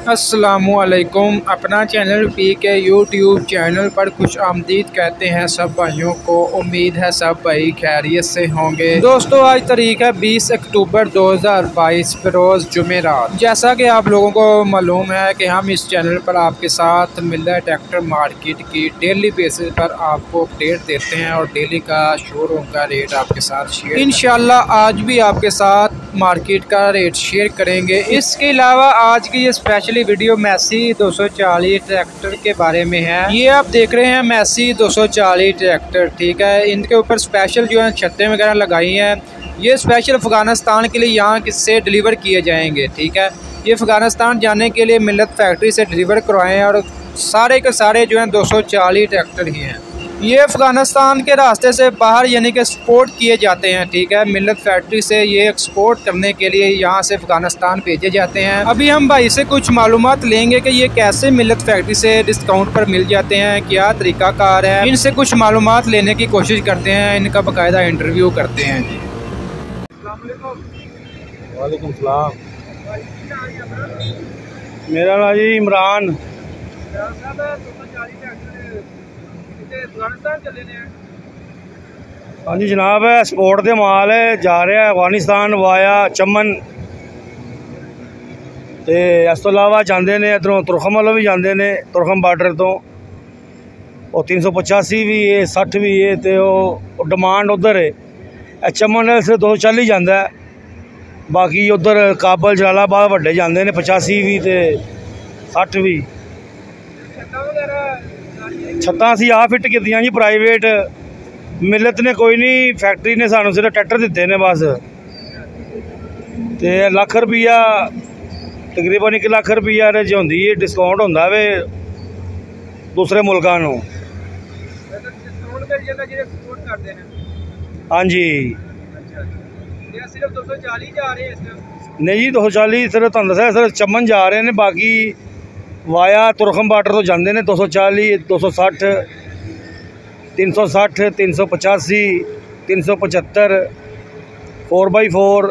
अस्सलामुअलैकुम। अपना channel P के यूट्यूब चैनल पर खुश आमदीद कहते हैं सब भाइयों को। उम्मीद है सब भाई खैरियत से होंगे। दोस्तों आज तारीख है 20 अक्टूबर 2022 रोज़ जुमेरात। जैसा कि आप लोगों को मालूम है कि हम इस चैनल पर आपके साथ मिल्लर ट्रैक्टर मार्केट की डेली बेसिस पर आपको अपडेट देते हैं और डेली का शोरूम का रेट आपके साथ शेयर इंशाल्लाह आज भी आपके साथ मार्केट का रेट शेयर करेंगे। इसके अलावा आज की ये स्पेशली वीडियो मैसी 240 ट्रैक्टर के बारे में है। ये आप देख रहे हैं मैसी 240 ट्रैक्टर, ठीक है। इनके ऊपर स्पेशल जो है छतें वगैरह लगाई हैं। ये स्पेशल अफगानिस्तान के लिए यहाँ से डिलीवर किए जाएंगे, ठीक है। ये अफगानिस्तान जाने के लिए मिल्लत फैक्ट्री से डिलीवर करवाएँ और सारे के सारे जो हैं 240 ट्रैक्टर ही हैं। ये अफ़गानिस्तान के रास्ते से बाहर यानी कि एक्सपोर्ट किए जाते हैं, ठीक है। मिल्लत फैक्ट्री से ये एक्सपोर्ट करने के लिए यहाँ से अफ़गानिस्तान भेजे जाते हैं। अभी हम भाई से कुछ मालूमात लेंगे कि ये कैसे मिल्लत फैक्ट्री से डिस्काउंट पर मिल जाते हैं, क्या तरीक़ाकार है। इनसे कुछ मालूमात लेने की कोशिश करते हैं, इनका बाकायदा इंटरव्यू करते हैं जी। वालेकुम सलाम। मेरा नाम जी इमरान। हाँ जी जनाब, है स्पोर्ट के माल है, जा रहा है अफगानिस्तान वाया चमन। तो इस तो इलावा जाते हैं इधरों तुरखम वालों भी जाते हैं, तुरखम बार्डर तो 385 भी है, 60 भी है। तो डिमांड उधर है चमन से 240 जाता है। बाकी उधर काबल जलालाबाद वड्डे जाते हैं 85 भी तो 60 भी। छत्तां असीं आप फिट कीतियां जी प्राइवेट, मिलत ने कोई नहीं, फैक्ट्री ने सानू सिर्फ ट्रैक्टर दिते ने बस। तो लाख रुपया तकरीबन 1 लाख रुपया जो होंदी है डिस्काउंट होंदा वे दूसरे मुल्कां नूं। हाँ जी नहीं जी 240 सिर्फ तुहानूं दस्सिया सिर्फ चमन जा रहे हैं। बाकी वाया तुरखम बार्डर तो जाते हैं 240 260 360 385 375 4x4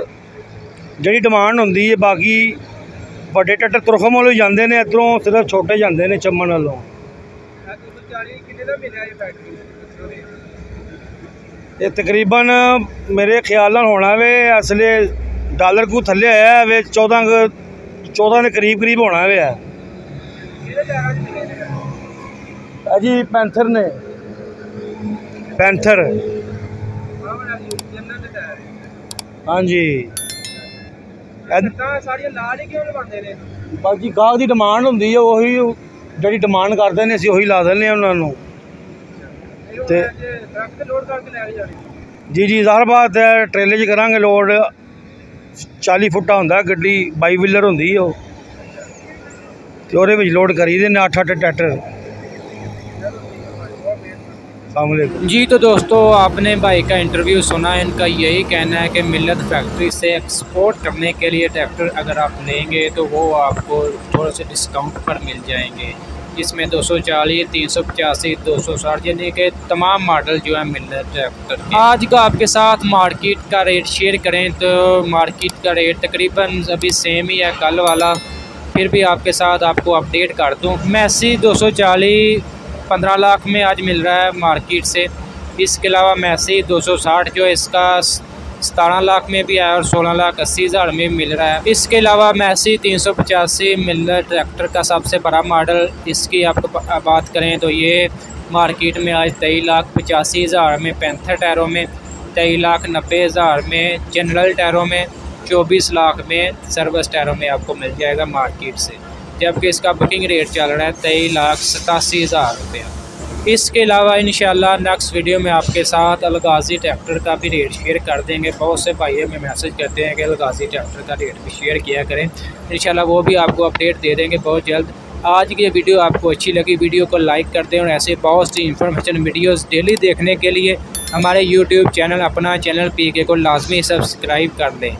जी डिमांड होंगी है। बाकी बड़े ट्रैक्टर तुरखम वालों जाते हैं, इधरों सिर्फ छोटे जाते हैं चमन वालों। ये तकरीबन मेरे ख्याल होना वे असले डॉलर को थले आया वे 14 के करीब होना वे है जी। पैंथर ने पैंथर हाँ जी। बाकी गाहक की डिमांड होंगी है, वही जी डिमांड करते हैं असीं ला दें उन्होंने। जी ज़ाहिर बात है ट्रेले च करांगे लोड 40 फुटा होंदा गड्डी 22 व्हीलर होंदी है तो लोड करी देने 8-8 ट्रैक्टर। जी तो दोस्तों आपने भाई का इंटरव्यू सुना, इनका यही कहना है कि मिल्लत फैक्ट्री से एक्सपोर्ट करने के लिए ट्रैक्टर अगर आप लेंगे तो वो आपको थोड़े से डिस्काउंट पर मिल जाएंगे, जिसमें 240 385 260 यानी कि तमाम मॉडल जो है मिल्लत ट्रैक्टर। आज का आपके साथ मार्केट का रेट शेयर करें तो मार्केट का रेट तकरीबन अभी सेम ही है कल वाला, फिर भी आपके साथ आपको अपडेट कर दूं। मैसी 240 15 लाख में आज मिल रहा है मार्केट से। इसके अलावा मैसी 260 जो है इसका 17 लाख में भी आया और 16,80,000 में मिल रहा है। इसके अलावा मैसी 385 मिल्लर ट्रैक्टर का सबसे बड़ा मॉडल, इसकी आपको बात करें तो ये मार्केट में आज 23,85,000 में पैंथर टायरों में, 23,90,000 में जनरल टायरों में, 24 लाख में सर्विस टायरों में आपको मिल जाएगा मार्केट से। जबकि इसका बुकिंग रेट चल रहा है 23,87,000 रुपया। इसके अलावा इंशाल्लाह नेक्स्ट वीडियो में आपके साथ अलगाजी ट्रैक्टर का भी रेट शेयर कर देंगे। बहुत से भाई हमें मैसेज करते हैं कि अलगाजी ट्रैक्टर का रेट भी शेयर किया करें, इंशाल्लाह वो भी आपको अपडेट दे देंगे बहुत जल्द। आज की ये वीडियो आपको अच्छी लगी, वीडियो को लाइक कर दें और ऐसे बहुत सी इंफॉर्मेशन वीडियोस डेली देखने के लिए हमारे यूट्यूब चैनल अपना चैनल पीके को लाजमी सब्सक्राइब कर दें।